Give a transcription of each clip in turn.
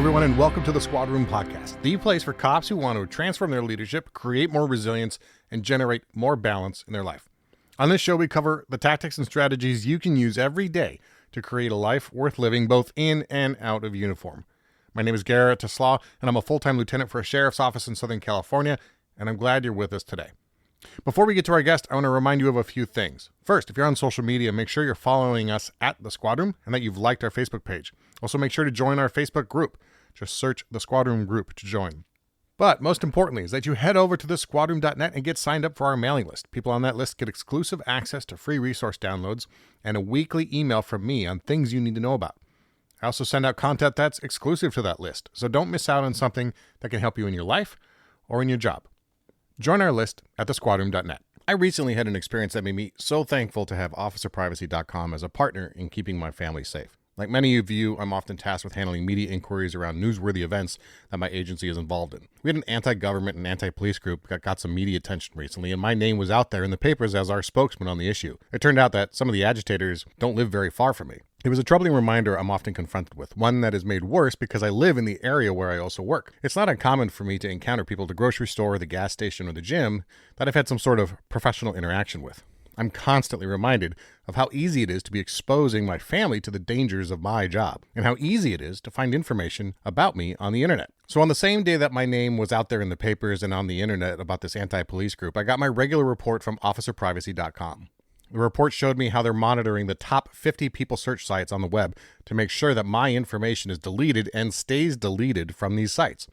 everyone, and welcome to the Squad Room Podcast, the place for cops who want to transform their leadership, create more resilience, and generate more balance in their life. On this show, we cover the tactics and strategies you can use every day to create a life worth living, both in and out of uniform. My name is Garrett Teslaw, and I'm a full-time lieutenant for a sheriff's office in Southern California, and I'm glad you're with us today. Before we get to our guest, I want to remind you of a few things. First, if you're on social media, make sure you're following us at The Squad Room and that you've liked our Facebook page. Also, make sure to join our Facebook group. Just search the Squad Room group to join. But most importantly is that you head over to thesquadroom.net and get signed up for our mailing list. People on that list get exclusive access to free resource downloads and a weekly email from me on things you need to know about. I also send out content that's exclusive to that list, so don't miss out on something that can help you in your life or in your job. Join our list at thesquadroom.net. I recently had an experience that made me so thankful to have officerprivacy.com as a partner in keeping my family safe. Like many of you, I'm often tasked with handling media inquiries around newsworthy events that my agency is involved in. We had an anti-government and anti-police group that got some media attention recently, and my name was out there in the papers as our spokesman on the issue. It turned out that some of the agitators don't live very far from me. It was a troubling reminder I'm often confronted with, one that is made worse because I live in the area where I also work. It's not uncommon for me to encounter people at the grocery store, the gas station, or the gym that I've had some sort of professional interaction with. I'm constantly reminded of how easy it is to be exposing my family to the dangers of my job, and how easy it is to find information about me on the internet. So on the same day that my name was out there in the papers and on the internet about this anti-police group, I got my regular report from officerprivacy.com. The report showed me how they're monitoring the top 50 people search sites on the web to make sure that my information is deleted and stays deleted from these sites.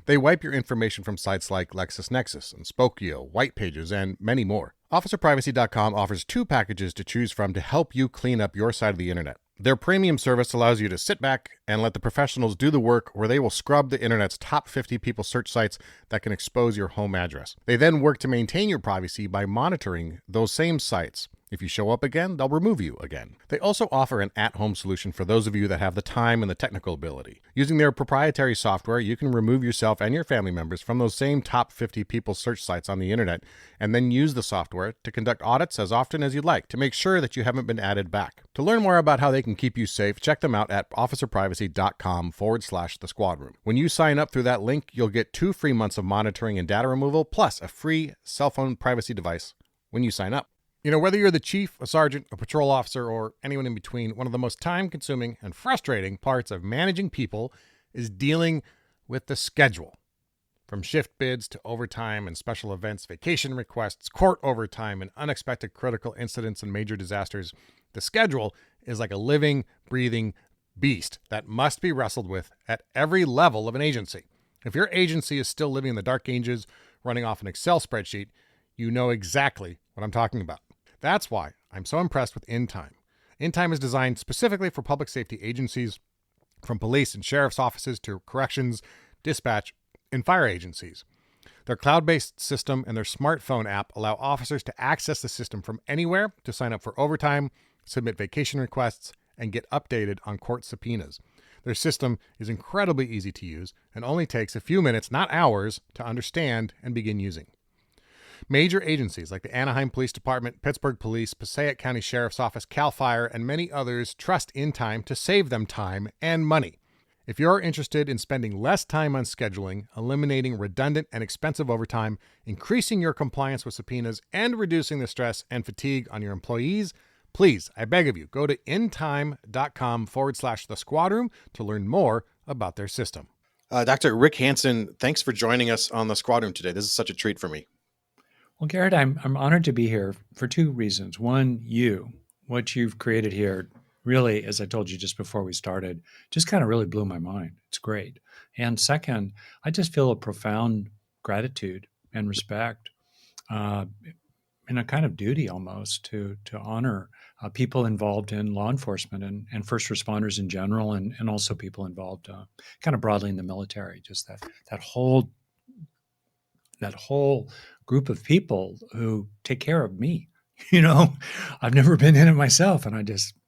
They wipe your information from sites like LexisNexis and Spokio, White Pages, and many more. OfficerPrivacy.com offers 2 packages to choose from to help you clean up your side of the internet. Their premium service allows you to sit back and let the professionals do the work, where they will scrub the internet's top 50 people search sites that can expose your home address. They then work to maintain your privacy by monitoring those same sites. If you show up again, they'll remove you again. They also offer an at-home solution for those of you that have the time and the technical ability. Using their proprietary software, you can remove yourself and your family members from those same top 50 people search sites on the internet, and then use the software to conduct audits as often as you'd like to make sure that you haven't been added back. To learn more about how they can keep you safe, check them out at officerprivacy.com/the squad room. When you sign up through that link, you'll get 2 free months of monitoring and data removal, plus a free cell phone privacy device when you sign up. You know, whether you're the chief, a sergeant, a patrol officer, or anyone in between, one of the most time-consuming and frustrating parts of managing people is dealing with the schedule. From shift bids to overtime and special events, vacation requests, court overtime, and unexpected critical incidents and major disasters, the schedule is like a living, breathing beast that must be wrestled with at every level of an agency. If your agency is still living in the dark ages, running off an Excel spreadsheet, you know exactly what I'm talking about. That's why I'm so impressed with InTime. InTime is designed specifically for public safety agencies, from police and sheriff's offices to corrections, dispatch, and fire agencies. Their cloud-based system and their smartphone app allow officers to access the system from anywhere to sign up for overtime, submit vacation requests, and get updated on court subpoenas. Their system is incredibly easy to use and only takes a few minutes, not hours, to understand and begin using. Major agencies like the Anaheim Police Department, Pittsburgh Police, Passaic County Sheriff's Office, CAL FIRE, and many others trust InTime to save them time and money. If you're interested in spending less time on scheduling, eliminating redundant and expensive overtime, increasing your compliance with subpoenas, and reducing the stress and fatigue on your employees, please, I beg of you, go to intime.com/the squad room to learn more about their system. Dr. Rick Hanson, thanks for joining us on the Squad Room today. This is such a treat for me. Well, Garrett, I'm honored to be here for 2 reasons. One, what you've created here really, as I told you just before we started, just kind of really blew my mind. It's great. And second, I just feel a profound gratitude and respect, and a kind of duty almost to honor people involved in law enforcement and first responders in general, and also people involved kind of broadly in the military. Just that whole group of people who take care of me. You know, I've never been in it myself, and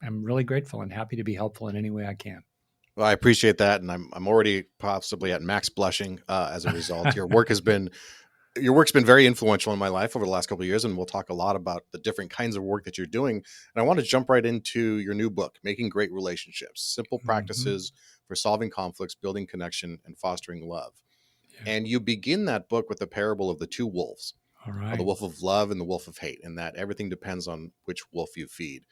I'm really grateful and happy to be helpful in any way I can. Well, I appreciate that, and I'm already possibly at max blushing as a result. Your work's been very influential in my life over the last couple of years, and we'll talk a lot about the different kinds of work that you're doing. And I want to jump right into your new book, Making Great Relationships: Simple Practices for solving conflicts, building connection, and fostering love. Yeah. And you begin that book with the parable of the two wolves, All the right. wolf of love and the wolf of hate, and that everything depends on which wolf you feed.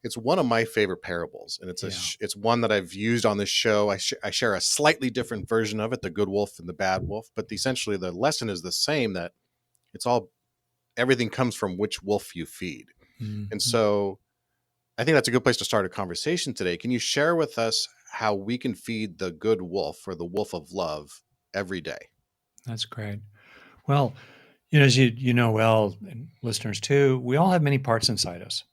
It's one of my favorite parables, and Yeah. it's one that I've used on this show. I share a slightly different version of it, the good wolf and the bad wolf, but essentially the lesson is the same, that it's all everything comes from which wolf you feed. And Mhm. so I think that's a good place to start a conversation today. Can you share with us how we can feed the good wolf or the wolf of love every day? That's great. Well, as you know well, and listeners too, we all have many parts inside us.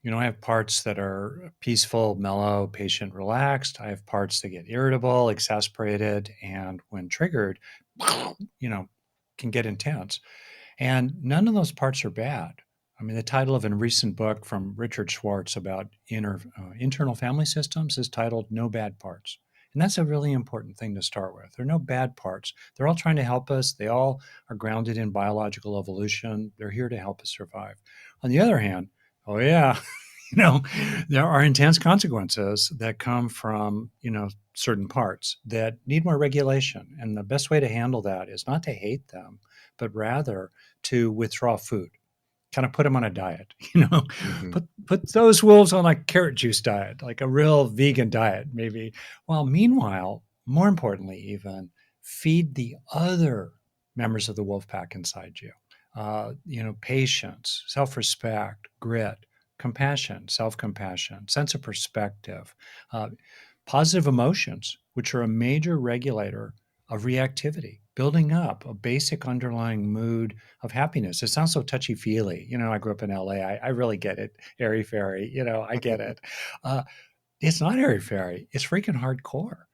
I have parts that are peaceful, mellow, patient, relaxed. I have parts that get irritable, exasperated, and when triggered, you know, can get intense. And none of those parts are bad. I mean, the title of a recent book from Richard Schwartz about internal family systems is titled No Bad Parts. And that's a really important thing to start with. There are no bad parts. They're all trying to help us. They all are grounded in biological evolution. They're here to help us survive. On the other hand, oh, yeah, you know, there are intense consequences that come from, certain parts that need more regulation. And the best way to handle that is not to hate them, but rather to withdraw food, kind of put them on a diet, Mm-hmm. put those wolves on a carrot juice diet, like a real vegan diet, maybe. Well, meanwhile, more importantly, even feed the other members of the wolf pack inside you. Patience, self-respect, grit, compassion, self-compassion, sense of perspective, uh, positive emotions, which are a major regulator of reactivity, building up a basic underlying mood of happiness. It sounds so touchy feely. I grew up in LA. I really get it. Airy fairy, I get it. Uh, it's not airy fairy. It's freaking hardcore.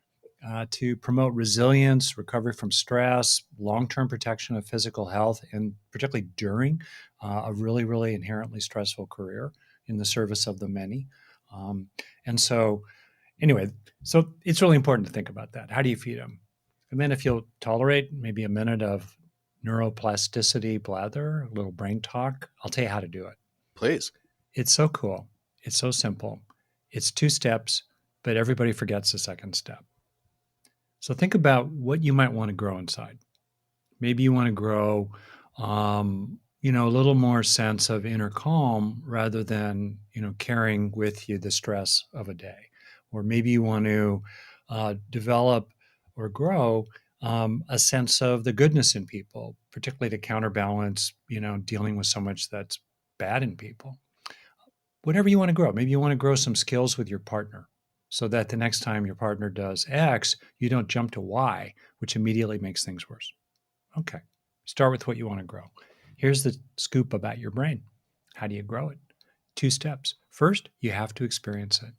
To promote resilience, recovery from stress, long term protection of physical health, and particularly during a really, really inherently stressful career in the service of the many. Um, and so, anyway, so it's really important to think about that. How do you feed them? And then if you'll tolerate maybe a minute of neuroplasticity blather, a little brain talk, I'll tell you how to do it. Please. It's so cool. It's so simple. It's 2 steps, but everybody forgets the second step. So think about what you might want to grow inside. Maybe you want to grow, a little more sense of inner calm rather than, carrying with you the stress of a day. Or maybe you want to develop or grow a sense of the goodness in people, particularly to counterbalance, dealing with so much that's bad in people. Whatever you want to grow. Maybe you want to grow some skills with your partner so that the next time your partner does X, you don't jump to Y, which immediately makes things worse. Okay. Start with what you want to grow. Here's the scoop about your brain. How do you grow it? 2 steps. First, you have to experience it.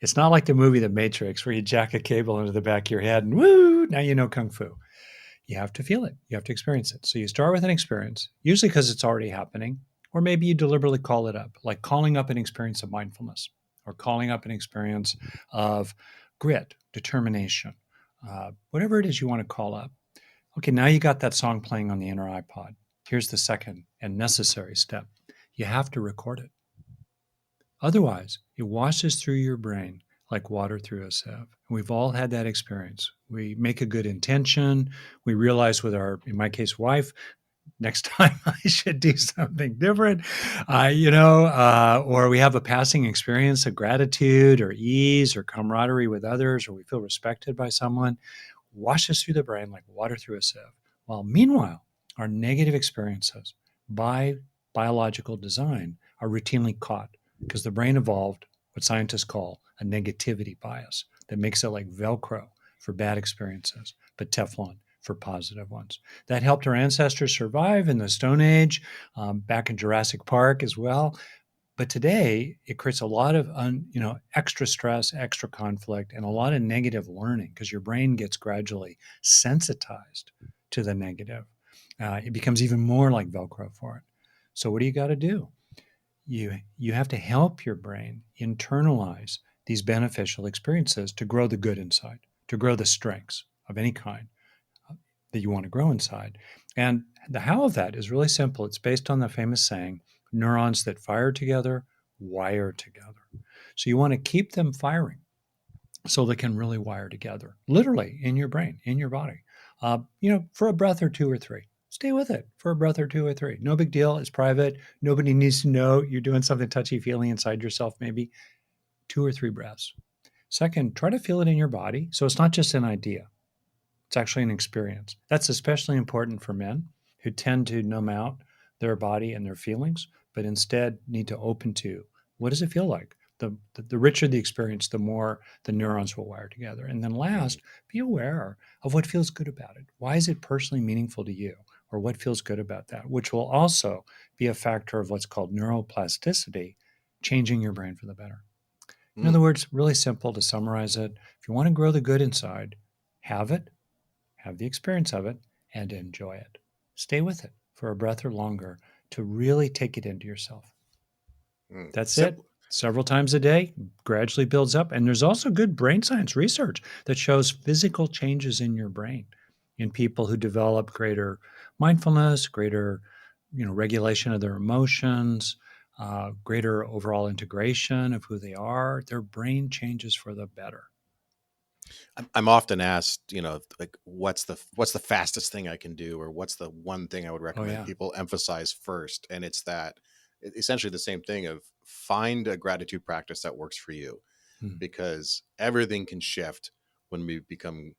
It's not like the movie The Matrix where you jack a cable into the back of your head and woo, now you know Kung Fu. You have to feel it. You have to experience it. So you start with an experience, usually because it's already happening, or maybe you deliberately call it up, like calling up an experience of mindfulness or calling up an experience of grit, determination, whatever it is you want to call up. Okay, now you got that song playing on the inner iPod. Here's the second and necessary step. You have to record it. Otherwise, it washes through your brain like water through a sieve. We've all had that experience. We make a good intention. We realize with our, in my case, wife, next time I should do something different, or we have a passing experience of gratitude or ease or camaraderie with others, or we feel respected by someone, washes through the brain like water through a sieve. While meanwhile, our negative experiences by biological design are routinely caught because the brain evolved what scientists call a negativity bias that makes it like Velcro for bad experiences, but Teflon for positive ones. That helped our ancestors survive in the Stone Age, back in Jurassic Park as well. But today, it creates a lot of extra stress, extra conflict, and a lot of negative learning because your brain gets gradually sensitized to the negative. It becomes even more like Velcro for it. So what do you got to do? You have to help your brain internalize these beneficial experiences to grow the good inside, to grow the strengths of any kind that you want to grow inside. And the how of that is really simple. It's based on the famous saying, neurons that fire together wire together. So you want to keep them firing. so they can really wire together, literally in your brain, in your body. For a breath or two or three. Stay with it for a breath or two or three. No big deal. It's private. Nobody needs to know you're doing something touchy feely inside yourself, maybe 2 or 3 breaths. Second, try to feel it in your body. So it's not just an idea, it's actually an experience. That's especially important for men who tend to numb out their body and their feelings, but instead need to open to what does it feel like? The richer the experience, the more the neurons will wire together. And then Mm, last, be aware of what feels good about it. Why is it personally meaningful to you? Or what feels good about that, which will also be a factor of what's called neuroplasticity, changing your brain for the better. In mm. other words, really simple to summarize it. If you want to grow the good inside, have it, have the experience of it, and enjoy it. Stay with it for a breath or longer to really take it into yourself. That's it. Simple. Several times a day, gradually builds up. And there's also good brain science research that shows physical changes in your brain in people who develop greater mindfulness, greater regulation of their emotions, greater overall integration of who they are. Their brain changes for the better. I'm often asked, like what's the fastest thing I can do, or what's the one thing I would Oh, recommend yeah. people emphasize first, and it's that essentially the same thing of find a gratitude practice that works for you, Hmm. because everything can shift when we become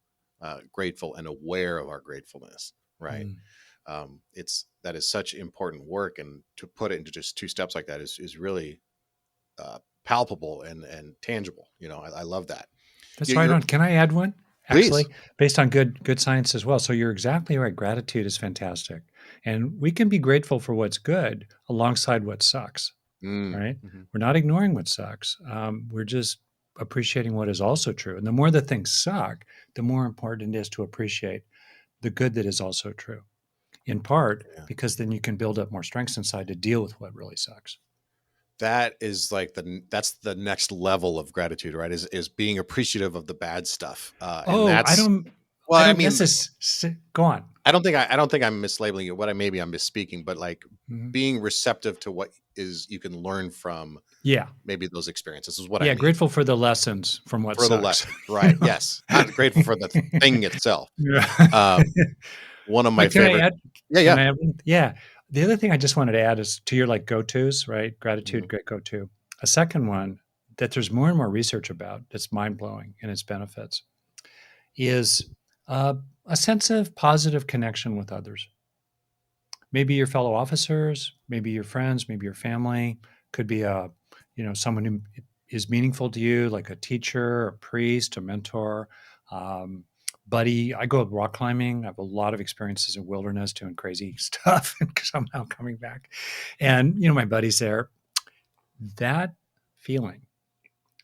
grateful and aware of our gratefulness, right? Hmm. It's that is such important work, and to put it into just 2 steps like that is really palpable and tangible. I love that. That's right You're on. Can I add one? please. Actually, based on good science as well. So you're exactly right. Gratitude is fantastic. And we can be grateful for what's good alongside what sucks, right? Mhm. We're not ignoring what sucks. We're just appreciating what is also true. And the more the things suck, the more important it is to appreciate the good that is also true, in part Yeah. because then you can build up more strengths inside to deal with what really sucks. That is like that's the next level of gratitude, right? Is being appreciative of the bad stuff. And Oh, that's, I well, I don't mean, necessarily go on. I don't think I'm mislabeling it. Maybe I'm misspeaking, but like Mhm. being receptive to what is you can learn from Yeah. maybe those experiences is what I Yeah, mean. grateful for the lessons from what For the sucks. lessons, right? Yes, not grateful for the thing itself. Yeah. Um, One of my But can I favorite. add Yeah, can yeah. I add one? Yeah. The other thing I just wanted to add is to your, like, go-tos, right? Mhm, Gratitude, great go-to. A second one that there's more and more research about that's mind-blowing in its benefits is, uh, a sense of positive connection with others. Maybe your fellow officers, maybe your friends, maybe your family, could be someone who is meaningful to you, like a teacher, a priest, a mentor, um, buddy. I go rock climbing. I have a lot of experiences in wilderness doing crazy stuff and somehow coming back. And, my buddy's there. That feeling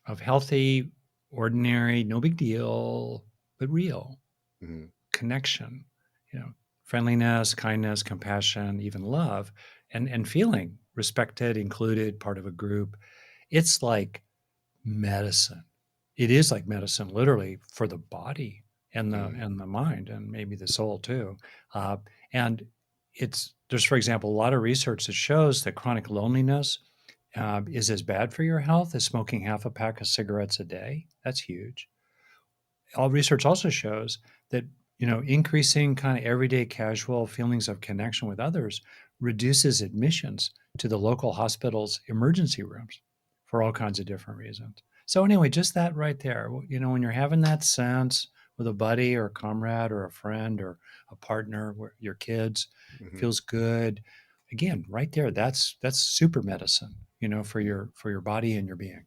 of healthy, ordinary, no big deal, but real mhm, connection, you know, friendliness, kindness, compassion, even love, and feeling respected, included, part of a group. It's like medicine. It is like medicine, literally, for the body and the mhm, and the mind, and maybe the soul too. And there's, for example, a lot of research that shows that chronic loneliness is as bad for your health as smoking half a pack of cigarettes a day. That's huge. All research also shows that increasing kind of everyday casual feelings of connection with others reduces admissions to the local hospital's emergency rooms for all kinds of different reasons. So anyway, just that right there, when you're having that sense with a buddy or a comrade or a friend or a partner, where your kids, mhm, feels good. Again, right there, that's super medicine, for mhm. your body and your being.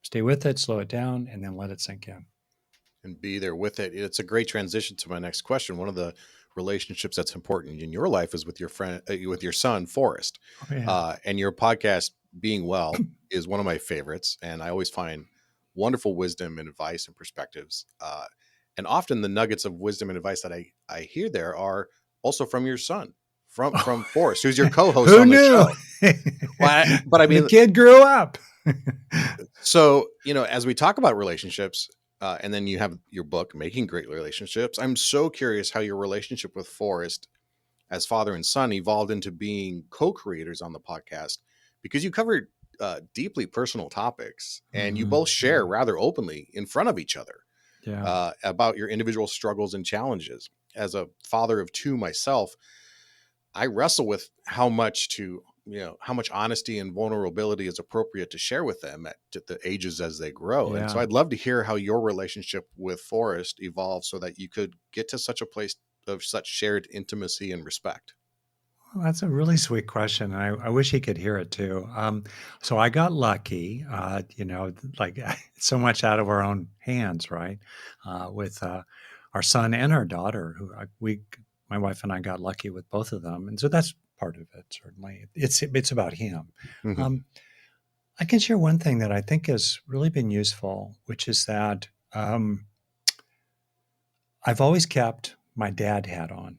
Stay with it, slow it down, and then let it sink in. And be there with it. It's a great transition to my next question. One of the relationships that's important in your life is with your friend, with your son, Forrest. Oh, yeah. And your podcast, Being Well, is one of my favorites. And I always find wonderful wisdom and advice and perspectives. And often the nuggets of wisdom and advice that I hear there are also from your son, from Forrest, who's your co-host Who on the knew? show. But I The mean, kid grew up. so, as we talk about relationships, and then you have your book, Making Great Relationships, I'm so curious how your relationship with Forrest as father and son evolved into being co creators on the podcast, because you covered deeply personal topics, and you Hmm. both share rather openly in front of each other Yeah. about your individual struggles and challenges. As a father of two myself, I wrestle with how much how much honesty and vulnerability is appropriate to share with them at the ages as they grow. And so Yeah. I'd love to hear how your relationship with Forrest evolved so that you could get to such a place of such shared intimacy and respect. Well, that's a really sweet question. I wish he could hear it too. So I got lucky, like so much out of our own hands, right? With our son and our daughter, my wife and I got lucky with both of them. And so that's part of it, certainly. It's about him. Hmm. Um, I can share one thing that I think has really been useful, which is that I've always kept my dad hat on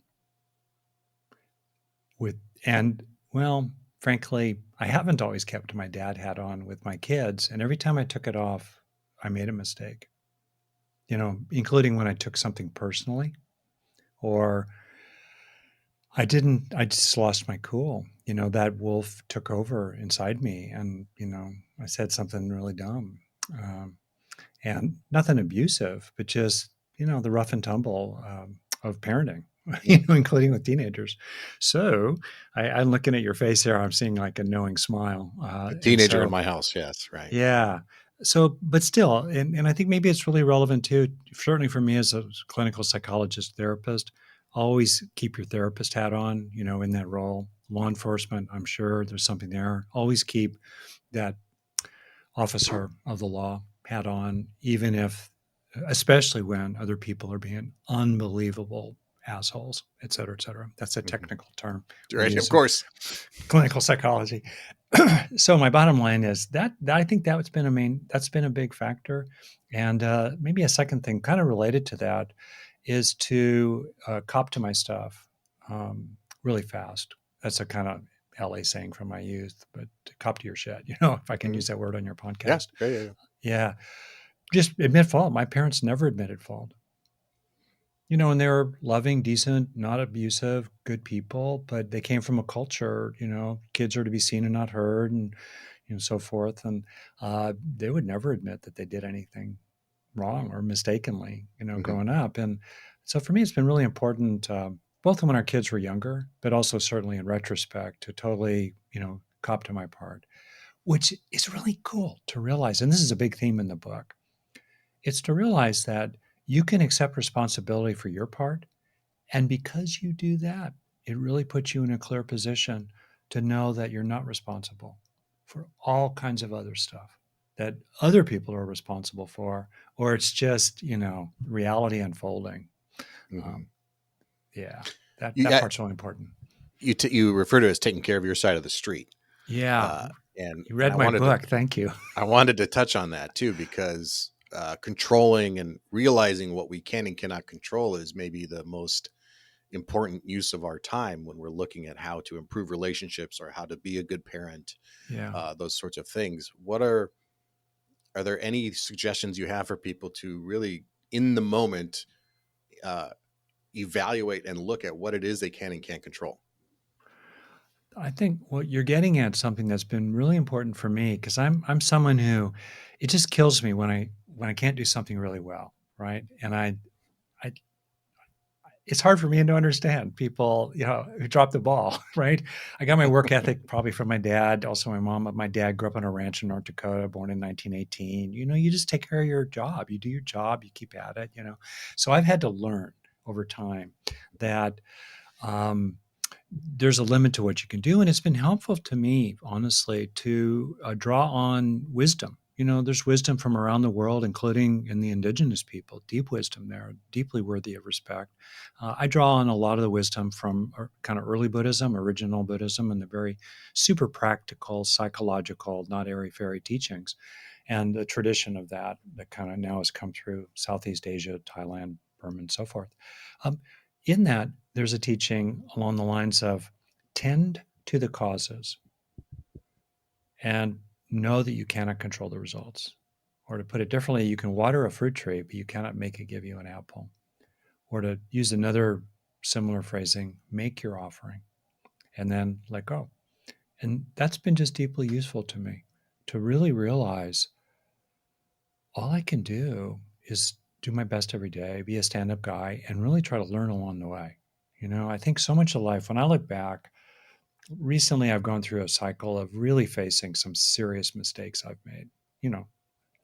with, and well, frankly, I haven't always kept my dad hat on with my kids. And every time I took it off, I made a mistake, including when I took something personally or I just lost my cool. That wolf took over inside me and, I said something really dumb. Um, and nothing abusive, but just the rough and tumble of parenting, including with teenagers. So I'm looking at your face here. I'm seeing like a knowing smile, A and teenager in so my house. Yes. Right. yeah. So, but still, and I think maybe it's really relevant too. Certainly for me as a clinical psychologist, therapist, always keep your therapist hat on. In that role. Law enforcement, I'm sure there's something there. Always keep that officer of the law hat on, even if, especially when other people are being unbelievable assholes, et cetera, et cetera. That's a Hmm. technical term we Right. Of use in course. clinical psychology. So my bottom line is that I think that's been a big factor. And maybe a second thing kind of related to that is to cop to my stuff really fast. That's a kind of LA saying from my youth, but to cop to your shit, if I can Hmm. use that word on your Yeah. podcast. Yeah. Yeah. Yeah. Just admit fault. My parents never admitted fault. And they were loving, decent, not abusive, good people, but they came from a culture, kids are to be seen and not heard and, so forth. And they would never admit that they did anything wrong or mistakenly, Hmm. growing up. And so for me, it's been really important, both when our kids were younger, but also certainly in retrospect to totally, cop to my part, which is really cool to realize. And this is a big theme in the book. It's to realize that you can accept responsibility for your part. And because you do that, it really puts you in a clear position to know that you're not responsible for all kinds of other stuff that other people are responsible for, or it's just, reality unfolding. Hmm. Um, yeah, that You, part's really important. you refer to it as taking care of your side of the street. Yeah, Uh, and you and read my book. Thank you. I wanted to touch on that too because controlling and realizing what we can and cannot control is maybe the most important use of our time when we're looking at how to improve relationships or how to be a good parent, Yeah. those sorts of things. Are there any suggestions you have for people to really in the moment uh, evaluate and look at what it is they can and can't control? I think what you're getting at something that's been really important for me because I'm someone who it just kills me when I can't do something really well, right? And I it's hard for me to understand people, who drop the ball, right? I got my work ethic probably from my dad, also my mom. But my dad grew up on a ranch in North Dakota, born in 1918. You just take care of your job. You do your job, you keep at it. So I've had to learn over time that um, there's a limit to what you can do. And it's been helpful to me, honestly, to draw on wisdom. There's wisdom from around the world, including in the indigenous people, deep wisdom there, deeply worthy of respect. I draw on a lot of the wisdom from kind of early Buddhism, original Buddhism, and the very super practical, psychological, not airy fairy teachings. And the tradition of that kind of now has come through Southeast Asia, Thailand, Burma, and so forth. Um, in that, there's a teaching along the lines of tend to the causes and know that you cannot control the results. Or to put it differently, you can water a fruit tree, but you cannot make it give you an apple. Or to use another similar phrasing, make your offering and then let go. And that's been just deeply useful to me. to really realize all I can do is do my best every day, be a stand up guy, and really try to learn along the way. I think so much of life, when I look back, recently I've gone through a cycle of really facing some serious mistakes I've made. You know,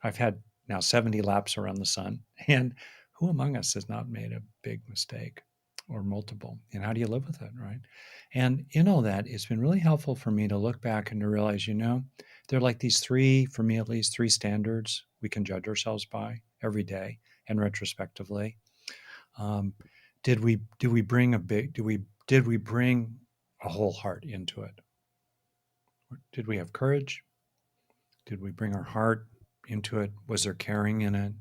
I've had now 70 laps around the sun, and who among us has not made a big mistake or multiple? And how do you live with it, right? And in all that, it's been really helpful for me to look back and to realize, there are like these three, for me at least, three standards we can judge ourselves by every day and retrospectively. Um, did we bring a whole heart into it? Did we have courage? Did we bring our heart into it? Was there caring in it?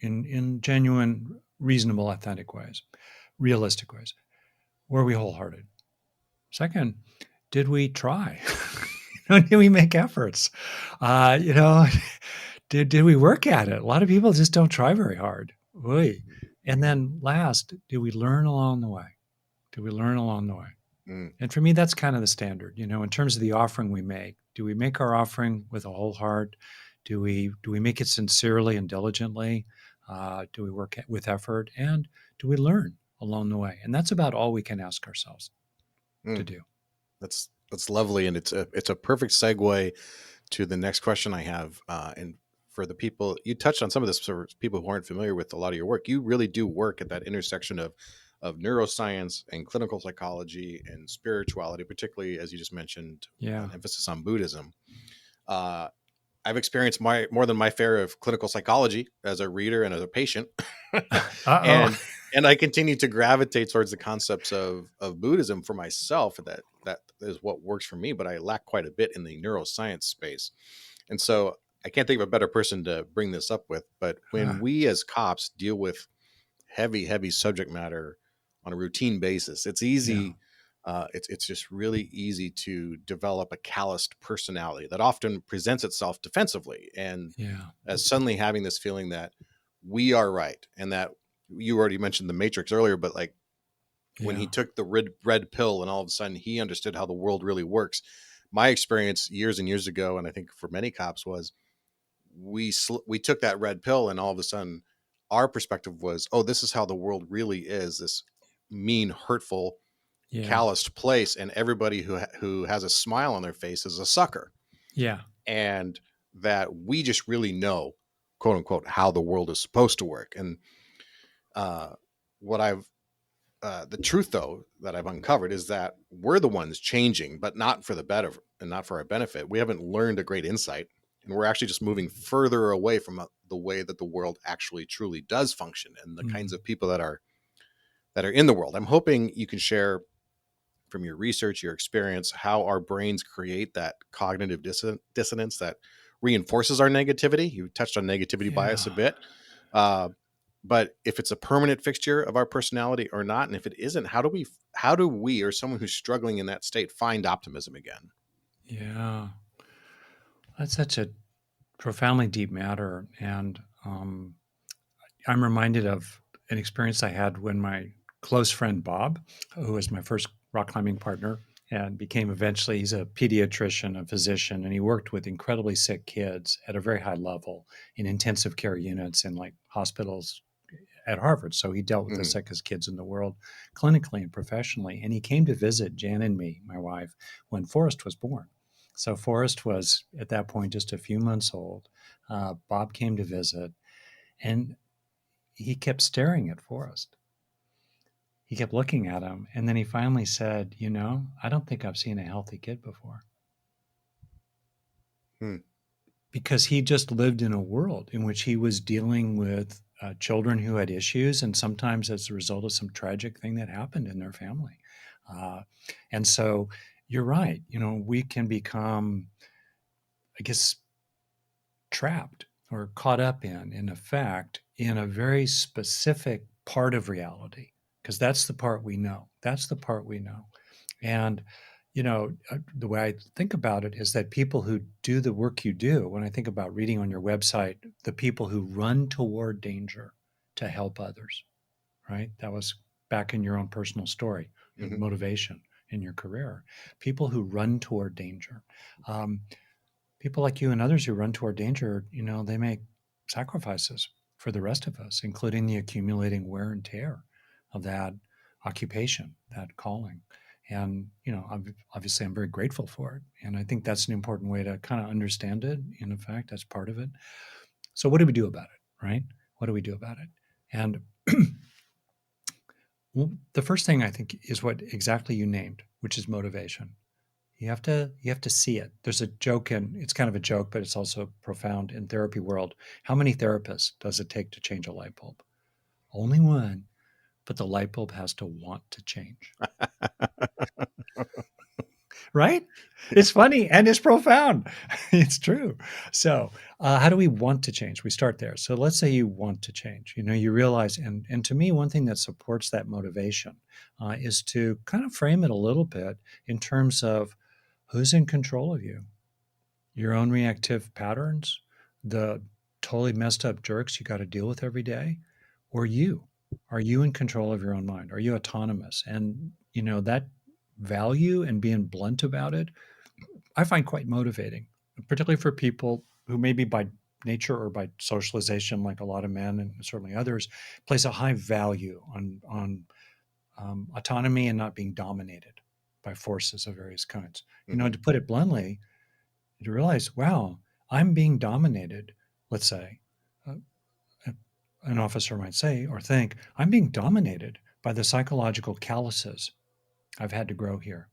In genuine, reasonable, authentic ways, realistic ways? Were we wholehearted? Second, did we try? Did we make efforts? Uh, you know, did we work at it? A lot of people just don't try very hard. Oy. And then last, did we learn along the way? Did we learn along the way? Mm, And for me, that's kind of the standard, in terms of the offering we make. Do we make our offering with a whole heart? Do we make it sincerely and diligently? Do we work with effort? And do we learn along the way? And that's about all we can ask ourselves to mm. do. That's lovely, and it's a perfect segue to the next question I have. And for the people, you touched on some of this for people who aren't familiar with a lot of your work. You really do work at that intersection of neuroscience and clinical psychology and spirituality, particularly as you just mentioned, with Yeah. an emphasis on Buddhism. Uh, I've experienced more than my share of clinical psychology as a reader and as a patient, Uh and I continue to gravitate towards the concepts of Buddhism for myself. That is what works for me, but I lack quite a bit in the neuroscience space, and so I can't think of a better person to bring this up with. But when oh. we as cops deal with heavy subject matter on a routine basis, it's Yeah. easy. It's just really easy to develop a calloused personality that often presents itself defensively, and Yeah. as suddenly having this feeling that we are right, and that you already mentioned the Matrix earlier, but like when he Yeah. took the red pill, and all of a sudden he understood how the world really works. My experience years and years ago, and I think for many cops, was we took that red pill, and all of a sudden our perspective was, oh, this is how the world really is, this mean, hurtful, Yeah. calloused place, and everybody who has a smile on their face is a sucker, Yeah. and that we just really know, quote unquote, how the world is supposed to work. And uh, what I've the truth, though, that I've uncovered is that we're the ones changing, but not for the better and not for our benefit. We haven't learned a great insight, and we're actually just moving further away from the way that the world actually truly does function, and the kinds Mm. of people that are in the world. I'm hoping you can share from your research, your experience, how our brains create that cognitive dissonance that reinforces our negativity. You touched on negativity bias a Yeah. bit. Uh, but if it's a permanent fixture of our personality or not, and if it isn't, how do we or someone who's struggling in that state find optimism again? Yeah. That's such a profoundly deep matter. And I'm reminded of an experience I had when my close friend Bob, who was my first rock climbing partner and became eventually, he's a pediatrician, a physician, and he worked with incredibly sick kids at a very high level in intensive care units in like hospitals at Harvard. So he dealt with the Mm-hmm. sickest kids in the world clinically and professionally. And he came to visit Jan and me, my wife, when Forrest was born. So Forrest was at that point just a few months old. Bob came to visit, and he kept staring at Forrest. He kept looking at him. And then he finally said, I don't think I've seen a healthy kid before. Hmm. Because he just lived in a world in which he was dealing with children who had issues, and sometimes as a result of some tragic thing that happened in their family. Uh, and so you're right. We can become, I guess, trapped or caught up in effect, in a very specific part of reality, because that's the part we know. That's the part we know. And, the way I think about it is that people who do the work you do, when I think about reading on your website, the people who run toward danger to help others, right? That was back in your own personal story, your Mm-hmm. motivation in your career. People who run toward danger. Um, People like you and others who run toward danger, they make sacrifices for the rest of us, including the accumulating wear and tear of that occupation, that calling. And, obviously I'm very grateful for it. And I think that's an important way to kind of understand it. And in fact, that's part of it. So what do we do about it, right? What do we do about it? And well, the first thing I think is what exactly you named, which is motivation. You have to see it. There's a joke, and it's kind of a joke, but it's also profound in therapy world. How many therapists does it take to change a light bulb? Only one, but the light bulb has to want to change. Right? It's funny and it's profound. It's true. So, how do we want to change? We start there. So, let's say you want to change. You realize, and to me, one thing that supports that motivation is to kind of frame it a little bit in terms of who's in control of you, your own reactive patterns, the totally messed up jerks you got to deal with every day, or you. Are you in control of your own mind? Are you autonomous? And that value and being blunt about it, I find quite motivating, particularly for people who maybe by nature or by socialization, like a lot of men and certainly others, place a high value on autonomy and not being dominated by forces of various kinds. Mm-hmm. To put it bluntly, you realize, wow, I'm being dominated. Let's say, uh, an officer might say or think, I'm being dominated by the psychological calluses I've had to grow here.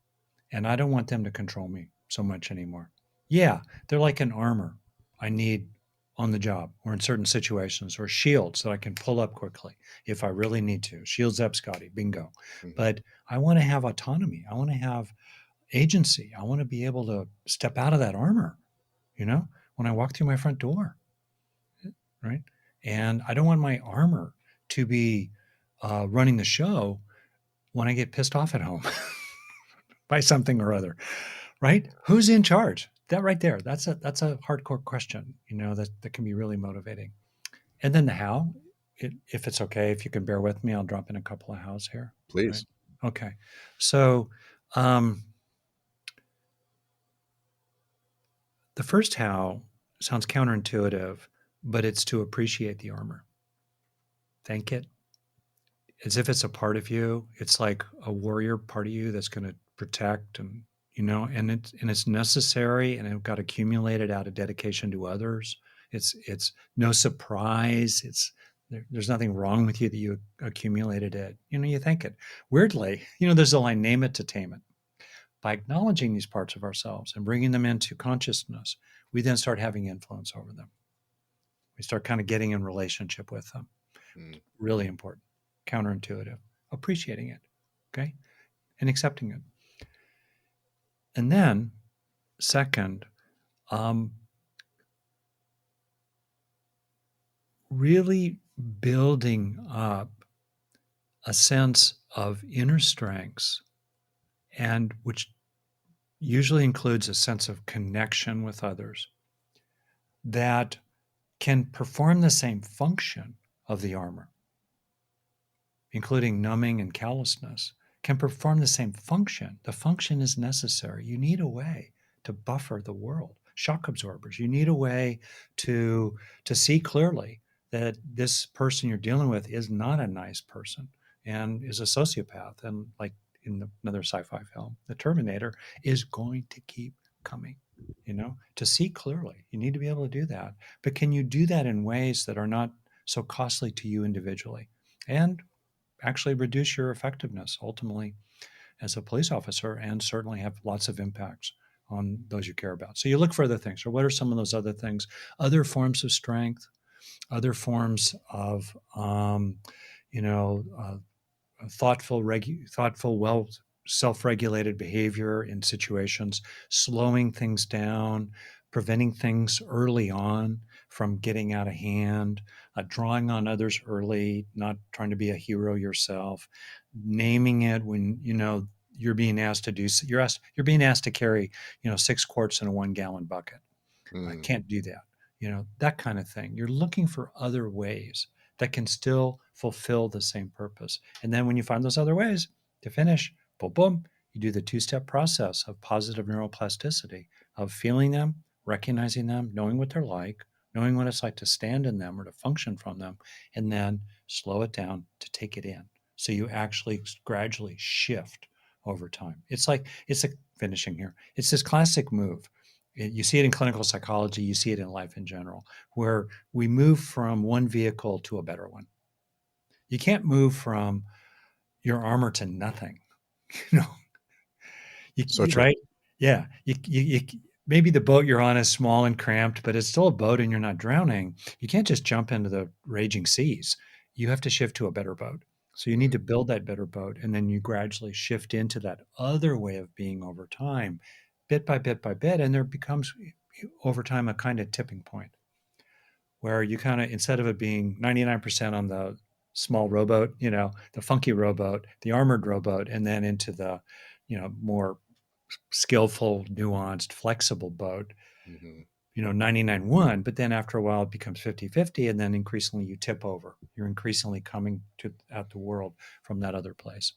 And I don't want them to control me so much anymore. Yeah, they're like an armor I need on the job or in certain situations, or shields that I can pull up quickly if I really need to. Shields up, Scotty, bingo. Mm-hmm. But I want to have autonomy. I want to have agency. I want to be able to step out of that armor, you know, when I walk through my front door, right? And I don't want my armor to be running the show when I get pissed off at home by something or other, right? Who's in charge? That right there, that's a hardcore question, that can be really motivating. And then the how, if it's okay, if you can bear with me, I'll drop in a couple of hows here, right? Please. Okay. So um, the first how sounds counterintuitive, but it's to appreciate the armor, thank it, as if it's a part of you. It's like a warrior part of you that's going to protect, and it's necessary, and it got accumulated out of dedication to others. It's no surprise. There's nothing wrong with you that you accumulated it. You think it. Weirdly, there's a line, name it to tame it. By acknowledging these parts of ourselves and bringing them into consciousness, we then start having influence over them. We start kind of getting in relationship with them. Mm. Really important, counterintuitive, appreciating it, okay, and accepting it. And then, second, um, really building up a sense of inner strengths, and which usually includes a sense of connection with others that can perform the same function of the armor, including numbing and callousness, can perform the same function. The function is necessary. You need a way to buffer the world. Shock absorbers. You need a way to see clearly that this person you're dealing with is not a nice person and is a sociopath. And like in another sci-fi film, The Terminator is going to keep coming. To see clearly, you need to be able to do that. But can you do that in ways that are not so costly to you individually? And actually reduce your effectiveness ultimately as a police officer, and certainly have lots of impacts on those you care about. So you look for other things. Or what are some of those other things? Other forms of strength, other forms of, you know, uh, thoughtful, well, self-regulated behavior in situations, slowing things down, preventing things early on from getting out of hand, drawing on others early, not trying to be a hero yourself, naming it when you're being asked to do. You're being asked to carry 6 quarts in a 1 gallon bucket. I Mm. can't do that. That kind of thing. You're looking for other ways that can still fulfill the same purpose. And then when you find those other ways to finish, boom, boom, you do the 2-step process of positive neuroplasticity, of feeling them, recognizing them, knowing what they're like, knowing what it's like to stand in them or to function from them, and then slow it down to take it in. So you actually gradually shift over time. It's a finishing here. It's this classic move. You see it in clinical psychology, you see it in life in general, where we move from one vehicle to a better one. You can't move from your armor to nothing. You know, So true. right? Yeah. Maybe the boat you're on is small and cramped, but it's still a boat and you're not drowning. You can't just jump into the raging seas. You have to shift to a better boat. So you need Mhm. to build that better boat, and then you gradually shift into that other way of being over time, bit by bit by bit. And there becomes over time a kind of tipping point where you kind of, instead of it being 99% on the small rowboat, the funky rowboat, the armored rowboat, and then into the, more skillful, nuanced, flexible boat, Mhm. 99-1, but then after a while it becomes 50-50, and then increasingly you tip over. You're increasingly coming to at the world from that other place.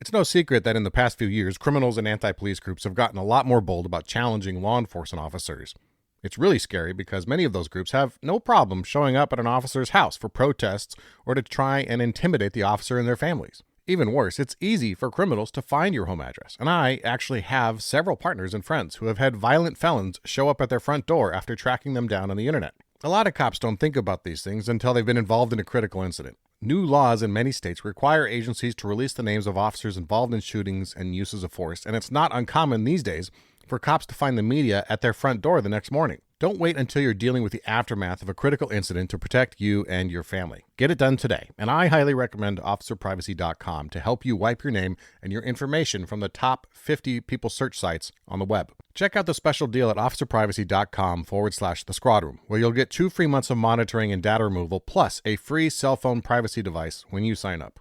It's no secret that in the past few years, criminals and anti police groups have gotten a lot more bold about challenging law enforcement officers. It's really scary because many of those groups have no problem showing up at an officer's house for protests or to try and intimidate the officer and their families. Even worse, it's easy for criminals to find your home address, and I actually have several partners and friends who have had violent felons show up at their front door after tracking them down on the internet. A lot of cops don't think about these things until they've been involved in a critical incident. New laws in many states require agencies to release the names of officers involved in shootings and uses of force, and it's not uncommon these days for cops to find the media at their front door the next morning. Don't wait until you're dealing with the aftermath of a critical incident to protect you and your family. Get it done today, and I highly recommend officerprivacy.com to help you wipe your name and your information from the top 50 people search sites on the web. Check out the special deal at officerprivacy.com/the squad room, where you'll get 2 free months of monitoring and data removal, plus a free cell phone privacy device when you sign up.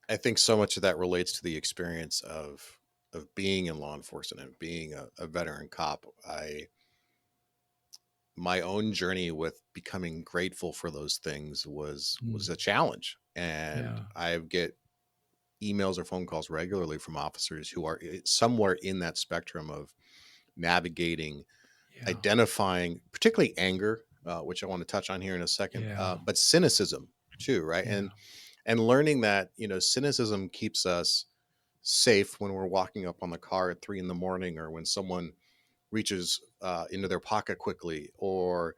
I think so much of that relates to the experience of being in law enforcement and being a veteran cop. My own journey with becoming grateful for those things was a challenge, and Yeah. I get emails or phone calls regularly from officers who are somewhere in that spectrum of navigating, Yeah. identifying, particularly anger, which I want to touch on here in a second, Yeah. but cynicism too, right? Yeah. And learning that cynicism keeps us safe when we're walking up on the car at 3 in the morning, or when someone reaches into their pocket quickly, or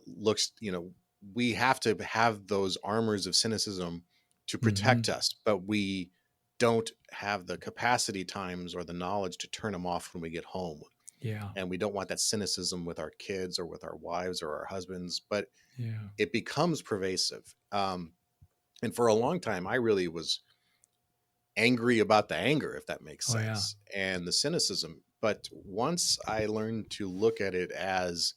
looks. We have to have those armors of cynicism to Mm-hmm. protect us, but we don't have the capacity times or the knowledge to turn them off when we get home. Yeah. And we don't want that cynicism with our kids or with our wives or our husbands, but Yeah. it becomes pervasive. And for a long time, I really was angry about the anger, if that makes Oh, yeah. sense, and the cynicism. But once I learned to look at it as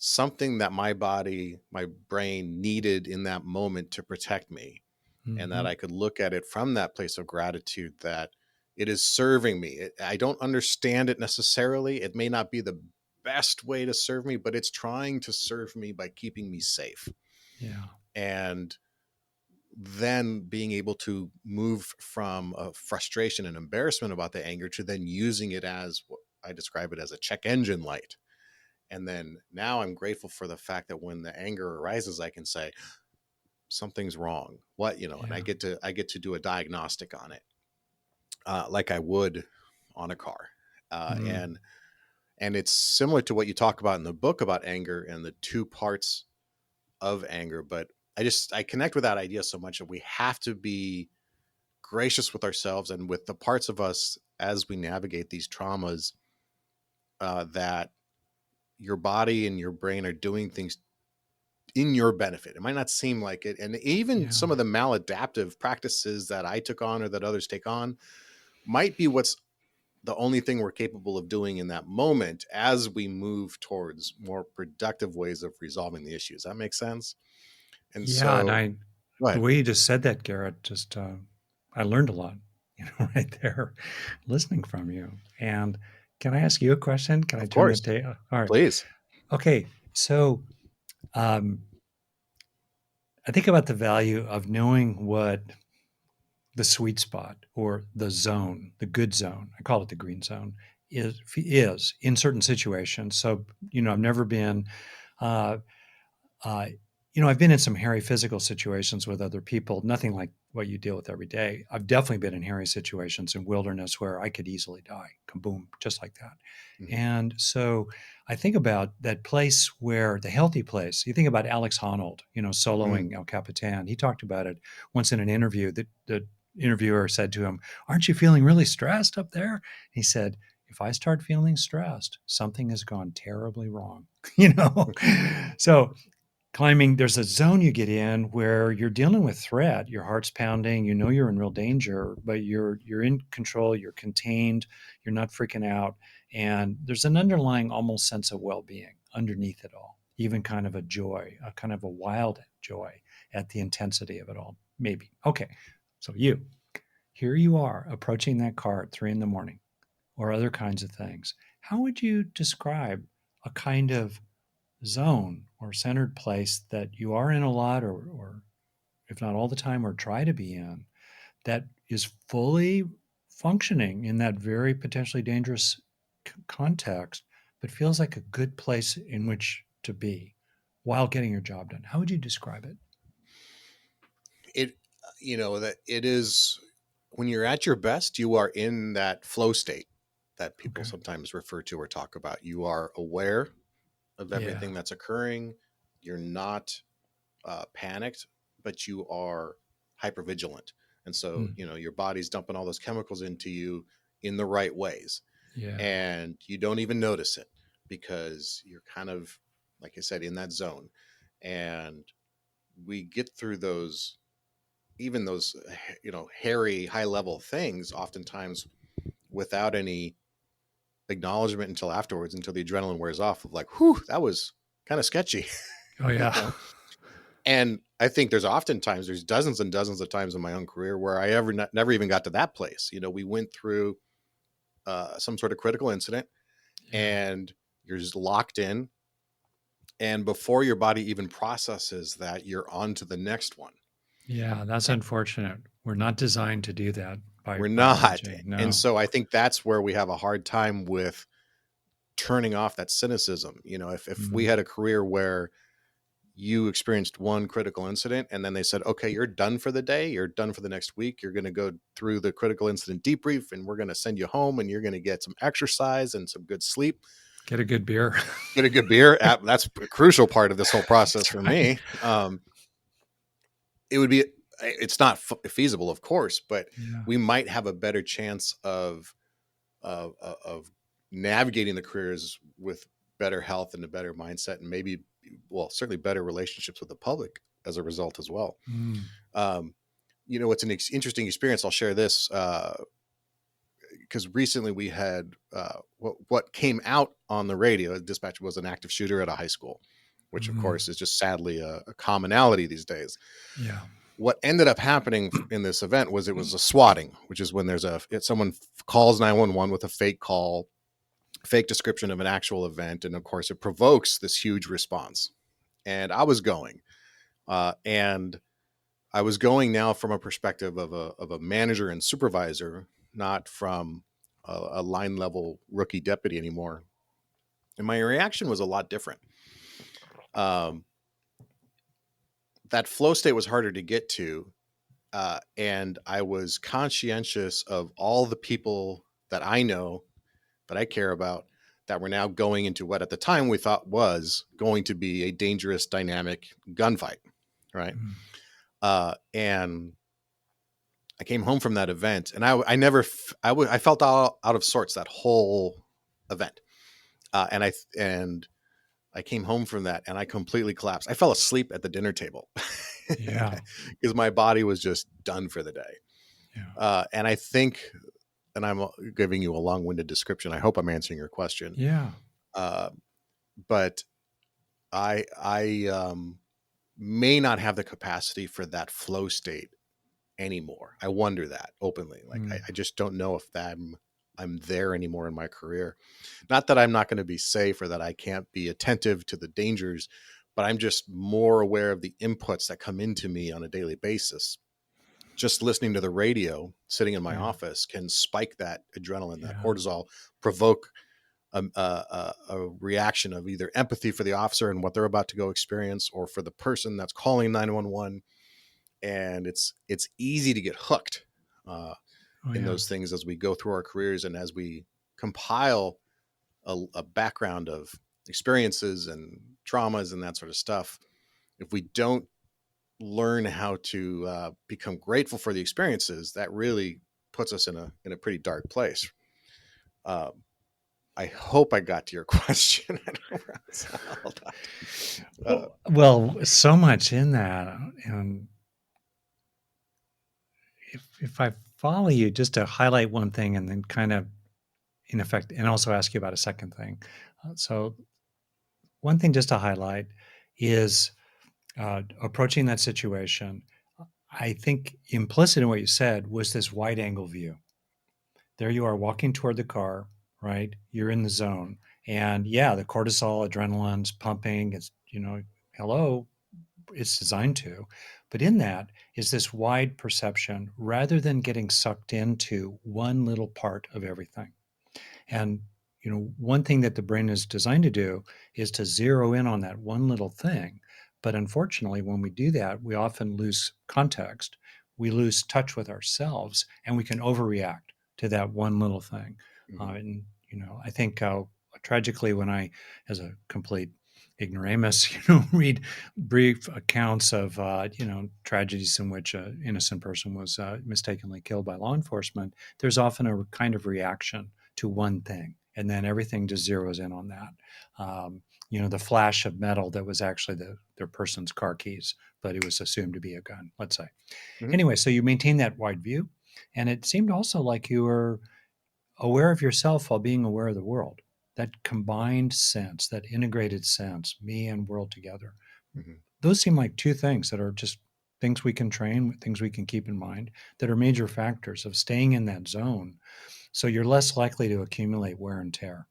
something that my body, my brain needed in that moment to protect me, and Mm-hmm. that I could look at it from that place of gratitude, that it is serving me. I don't understand it necessarily. It may not be the best way to serve me, but it's trying to serve me by keeping me safe. Yeah. And then being able to move from a frustration and embarrassment about the anger to then using it as what I describe it as a check engine light. And then now I'm grateful for the fact that when the anger arises, I can say something's wrong. And Yeah. I get to do a diagnostic on it, like I would on a car. Uh, Mm. and and it's similar to what you talk about in the book about anger and the two parts of anger. But I connect with that idea so much that we have to be gracious with ourselves and with the parts of us as we navigate these traumas, that your body and your brain are doing things in your benefit. It might not seem like it. And even Yeah. some of the maladaptive practices that I took on or that others take on might be what's the only thing we're capable of doing in that moment as we move towards more productive ways of resolving the issues. That makes sense. And Yeah. And so, go the ahead. way you just said that, Garrett, I learned a lot, right there, listening from you. And can I ask you a question? Can I Of turn the course, table? All right. please. Okay. So, um, I think about the value of knowing what the sweet spot or the zone, the good zone, I call it the green zone, is in certain situations. So, I've never been, uh, uh, I've been in some hairy physical situations with other people, nothing like what you deal with every day. I've definitely been in hairy situations in wilderness where I could easily die, kaboom, just like that. Mhm. And so I think about that place where the healthy place, you think about Alex Honnold, Mm. soloing El Capitan. He talked about it once in an interview that the interviewer said to him, "Aren't you feeling really stressed up there?" He said, "If I start feeling stressed, something has gone terribly wrong." you know so climbing, there's a zone you get in where you're dealing with threat, your heart's pounding, you're in real danger, but you're in control, you're contained, you're not freaking out, and there's an underlying almost sense of well-being underneath it all, even kind of a joy, a kind of a wild joy at the intensity of it all, maybe. Okay, so here you are approaching that car at 3 in the morning or other kinds of things. How would you describe a kind of zone or centered place that you are in a lot, or if not all the time, or try to be in, that is fully functioning in that very potentially dangerous context, but feels like a good place in which to be while getting your job done? How would you describe it? It, that it is when you're at your best, you are in that flow state that people Okay. sometimes refer to or talk about. You are aware of Yeah. everything that's occurring. You're not panicked, but you are hyper vigilant. And so, Mm. your body's dumping all those chemicals into you in the right ways. Yeah. And you don't even notice it because you're kind of, like I said, in that zone. And we get through those, even those, hairy, high level things, oftentimes without any acknowledgement until afterwards, until the adrenaline wears off of like, whew, that was kind of sketchy, Oh, you yeah. know? And I think there's dozens and dozens of times in my own career where I never even got to that place. We went through some sort of critical incident Yeah. and you're just locked in. And before your body even processes that, you're on to the next one. Yeah. That's And unfortunate. We're not designed to do that by we're not. biology. And No. so I think that's where we have a hard time with turning off that cynicism. If we Mm. had a career where you experienced one critical incident and then they said, okay, you're done for the day, you're done for the next week, you're going to go through the critical incident debrief and we're going to send you home and you're going to get some exercise and some good sleep, Get a good beer. get a good beer. That's a crucial part of this whole process That's for right. me. It would be, it's not feasible, of course, but Yeah. we might have a better chance of navigating the careers with better health and a better mindset, and maybe, well, certainly better relationships with the public as a result as well. Mm. Um, it's an interesting experience. I'll share this because recently we had what came out on the radio. Dispatch was an active shooter at a high school, which of Mm. course is just sadly a commonality these days. Yeah. What ended up happening in this event was it was a swatting, which is when someone calls 911 with a fake call, fake description of an actual event, and of course it provokes this huge response. And I was going, and I was going now from a perspective of a manager and supervisor, not from a line level rookie deputy anymore. And my reaction was a lot different. Um, that flow state was harder to get to, and I was conscientious of all the people that I know, that I care about, that were now going into what at the time we thought was going to be a dangerous, dynamic gunfight, right? Mm. And I came home from that event, and I never, I felt out of sorts that whole event, and I came home from that, and I completely collapsed. I fell asleep at the dinner table Yeah. because my body was just done for the day. Yeah. And I think, and I'm giving you a long-winded description. I hope I'm answering your question. Yeah. Uh, but I may not have the capacity for that flow state anymore. I wonder that openly. Like Mm. I just don't know if I'm there anymore in my career. Not that I'm not going to be safe or that I can't be attentive to the dangers, but I'm just more aware of the inputs that come into me on a daily basis, just listening to the radio sitting in my Yeah. office can spike that adrenaline, that Yeah. cortisol, provoke a reaction of either empathy for the officer and what they're about to go experience, or for the person that's calling 911. And it's easy to get hooked Oh, in yeah. those things as we go through our careers and as we compile a background of experiences and traumas and that sort of stuff. If we don't learn how to become grateful for the experiences, that really puts us in a pretty dark place. Um, I hope I got to your question. I don't know. Hold on. Well, so much in that. And if I follow you, just to highlight one thing and then kind of, in effect, and also ask you about a second thing. So, one thing just to highlight is approaching that situation. I think implicit in what you said was this wide angle view. There you are walking toward the car, right? You're in the zone. And yeah, the cortisol, adrenaline's pumping. It's, hello, it's designed to. But in that is this wide perception rather than getting sucked into one little part of everything. And one thing that the brain is designed to do is to zero in on that one little thing. But unfortunately, when we do that, we often lose context. We lose touch with ourselves, and we can overreact to that one little thing. Mhm. And I think tragically, when I, as a complete ignoramus, read brief accounts of tragedies in which an innocent person was mistakenly killed by law enforcement, there's often a kind of reaction to one thing, and then everything just zeroes in on that. The flash of metal that was actually their person's car keys, but it was assumed to be a gun, let's say. Mhm. Anyway, so you maintain that wide view, and it seemed also like you were aware of yourself while being aware of the world. That combined sense, that integrated sense, me and world together. Mhm. Those seem like two things that are just things we can train, things we can keep in mind, that are major factors of staying in that zone. So you're less likely to accumulate wear and tear,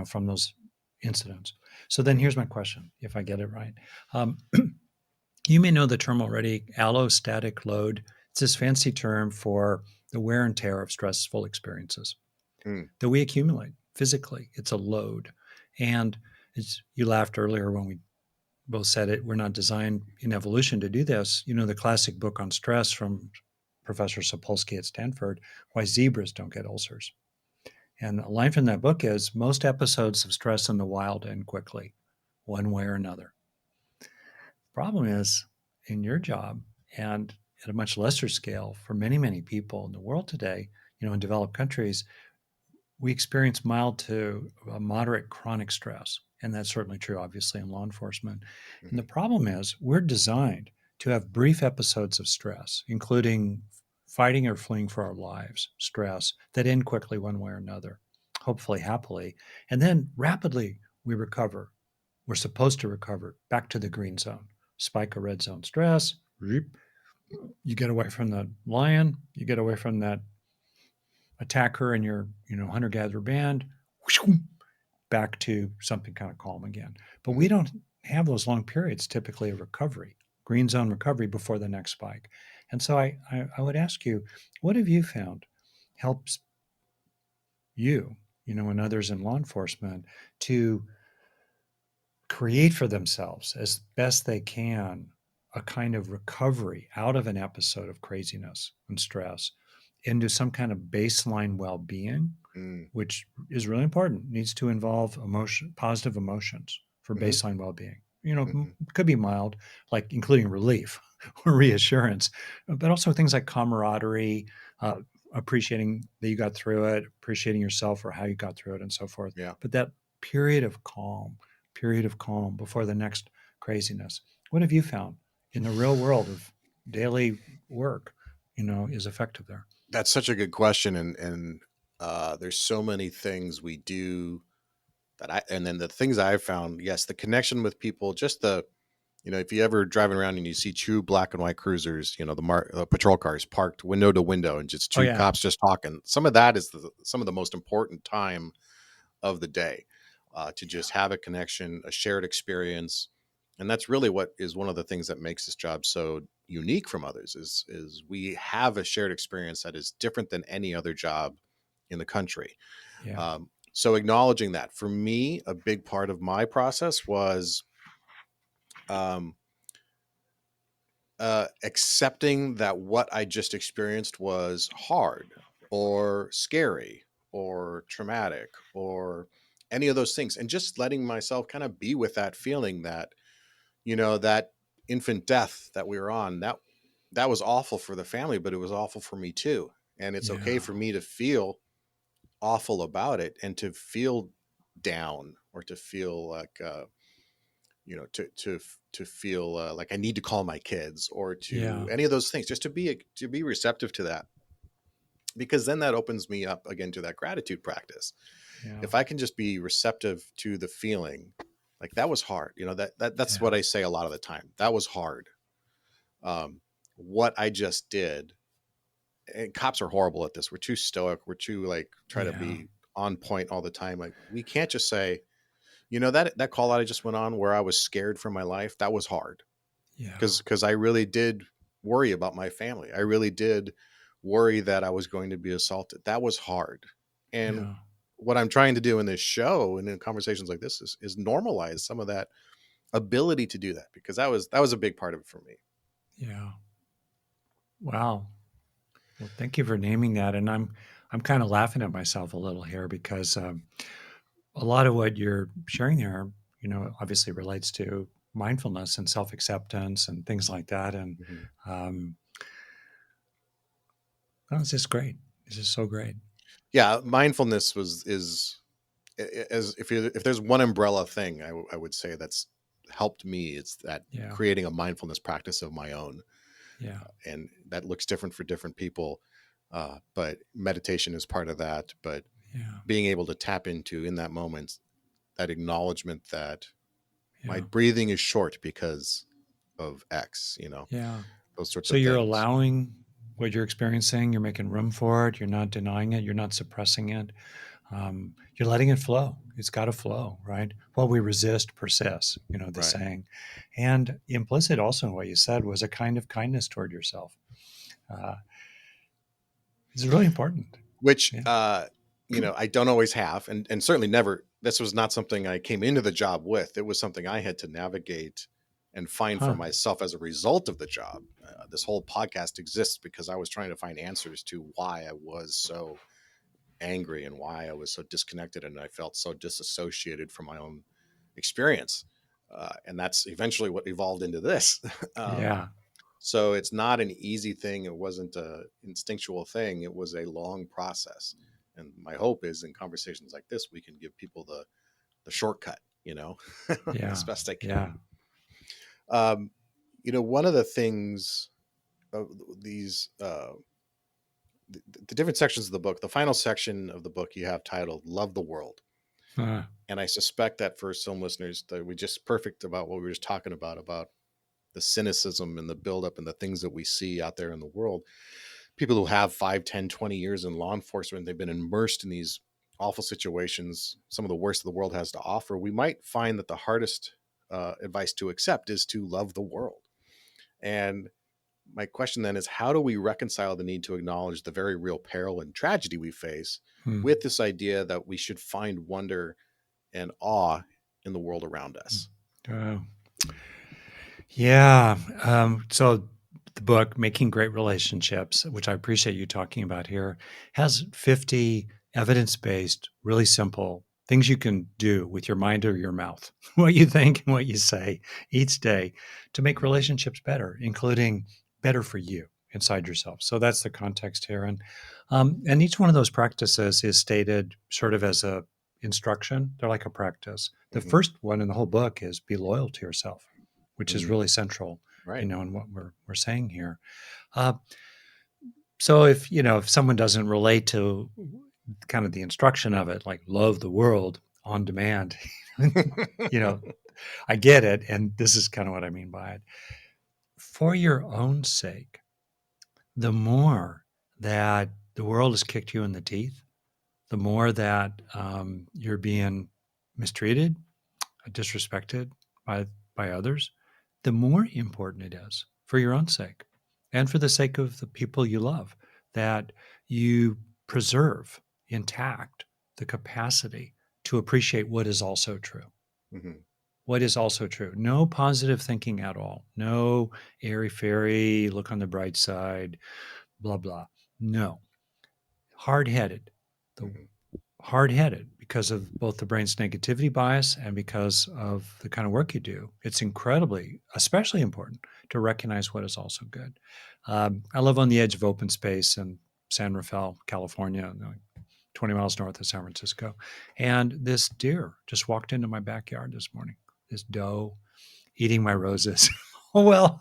from those incidents. So then Mhm. here's my question, if I get it right. Um, you may know the term already, allostatic load. It's this fancy term for the wear and tear of stressful experiences Mm. that we accumulate physically. It's a load. And you laughed earlier when we both said it. We're not designed in evolution to do this. The classic book on stress from Professor Sapolsky at Stanford, Why Zebras Don't Get Ulcers. And a line from that book is most episodes of stress in the wild end quickly, one way or another. Problem is, in your job and at a much lesser scale for many, many people in the world today, in developed countries, we experience mild to moderate chronic stress. And that's certainly true, obviously, in law enforcement. And the Mhm. problem is, we're designed to have brief episodes of stress, including fighting or fleeing for our lives, stress that end quickly one way or another, hopefully happily. And then rapidly we recover. We're supposed to recover back to the green zone, spike a red zone stress. You get away from the lion, you get away from that attacker in your hunter-gatherer band, back to something kind of calm again. But we Mhm. don't have those long periods typically of recovery, green zone recovery before the next spike. And so I would ask you, what have you found helps you, and others in law enforcement to create for themselves as best they can a kind of recovery out of an episode of craziness and stress into some kind of baseline well-being, Mm. which is really important, needs to involve positive emotions for Mhm. baseline well-being. Mhm. Could be mild, like including relief or reassurance, but also things like camaraderie, uh, appreciating that you got through it, appreciating yourself for how you got through it, and so forth. Yeah. But that period of calm, before the next craziness. What have you found in the real world of daily work, is effective there? That's such a good question, and there's so many things we do and then the things I've found, yes, the connection with people, just if you ever driving around and you see two black and white cruisers, the patrol cars parked window to window and just Oh two yeah. cops just talking. Some of that is some of the most important time of the day, to just have a connection, a shared experience. And that's really what is one of the things that makes this job so unique from others is we have a shared experience that is different than any other job in the country. Yeah. So acknowledging that, for me, a big part of my process was um, accepting that what I just experienced was hard or scary or traumatic or any of those things, and just letting myself kind of be with that feeling that, that infant death that we were on, that was awful for the family, but it was awful for me too. And it's okay Yeah. for me to feel awful about it and to feel down, or to feel like to feel like I need to call my kids, or to Yeah. any of those things, just to be receptive to that, because then that opens me up again to that gratitude practice. Yeah. If I can just be receptive to the feeling, like that was hard, that's Yeah. what I say a lot of the time. That was hard. What I just did. And cops are horrible at this. We're too stoic. We're too like try to Yeah. be on point all the time. Like, we can't just say, that call out I just went on where I was scared for my life, that was hard, Yeah. because I really did worry about my family. I really did worry that I was going to be assaulted. That was hard. And Yeah. what I'm trying to do in this show and in conversations like this is normalize some of that ability to do that, because that was a big part of it for me. Yeah. Wow. Well, thank you for naming that. And I'm kind of laughing at myself a little here because a lot of what you're sharing there, obviously relates to mindfulness and self acceptance and things like that. And Mhm. um, oh, it's just great. It's just so great. Yeah, mindfulness was is as if there's one umbrella thing I would say that's helped me, it's that Yeah. creating a mindfulness practice of my own, Yeah. and that looks different for different people, but meditation is part of that. But Yeah. being able to tap into, in that moment, that acknowledgement that my Yeah. breathing is short because of X, Yeah. those sorts So of you're things. allowing what you're experiencing, you're making room for it, you're not denying it, you're not suppressing it. You're letting it flow. It's got to flow, right? What we resist persists, the Right. saying. And implicit also in what you said was a kind of kindness toward yourself. Uh, it's really important. Which Yeah. I don't always have, and certainly never. This was not something I came into the job with. It was something I had to navigate and find for Huh. myself as a result of the job. This whole podcast exists because I was trying to find answers to why I was so angry and why I was so disconnected and I felt so disassociated from my own experience. And that's eventually what evolved into this. um, Yeah. so it's not an easy thing. It wasn't a instinctual thing. It was a long process. And my hope is, in conversations like this, we can give people the shortcut, as Yeah. best I Yeah. can. Um, one of the things of these, the different sections of the book, the final section of the book you have titled Love the World. Uh, And I suspect that for some listeners, that we just perfect about what we were just talking about the cynicism and the buildup and the things that we see out there in the world. People who have 5, 10, 20 years in law enforcement, they've been immersed in these awful situations, some of the worst the world has to offer. We might find that the hardest advice to accept is to love the world. And my question then is, how do we reconcile the need to acknowledge the very real peril and tragedy we face hmm, with this idea that we should find wonder and awe in the world around us? uh, yeah. So the book, Making Great Relationships, which I appreciate you talking about here, has 50 evidence based, really simple things you can do with your mind or your mouth, what you think and what you say each day to make relationships better, including better for you inside yourself. So that's the context here. And each one of those practices is stated sort of as a instruction. They're like a practice. The Mm-hmm. first one in the whole book is be loyal to yourself, which is Mm-hmm. really central, Right. in what we're saying here. Uh, so if someone doesn't relate to kind of the instruction of it, like love the world on demand, you know, I get it, and this is kind of what I mean by it. For your own sake, the more that the world has kicked you in the teeth, the more that you're being mistreated, disrespected by others, the more important it is for your own sake and for the sake of the people you love, that you preserve intact the capacity to appreciate what is also true. Mm-hmm. What is also true. No positive thinking at all. No airy fairy, look on the bright side, blah, blah. No. Hard-headed. The Mm-hmm. hard-headed because of both the brain's negativity bias and because of the kind of work you do. It's incredibly, especially important to recognize what is also good. I live on the edge of open space in San Rafael, California, 20 miles north of San Francisco. And this deer just walked into my backyard this morning, this doe eating my roses. Oh, well,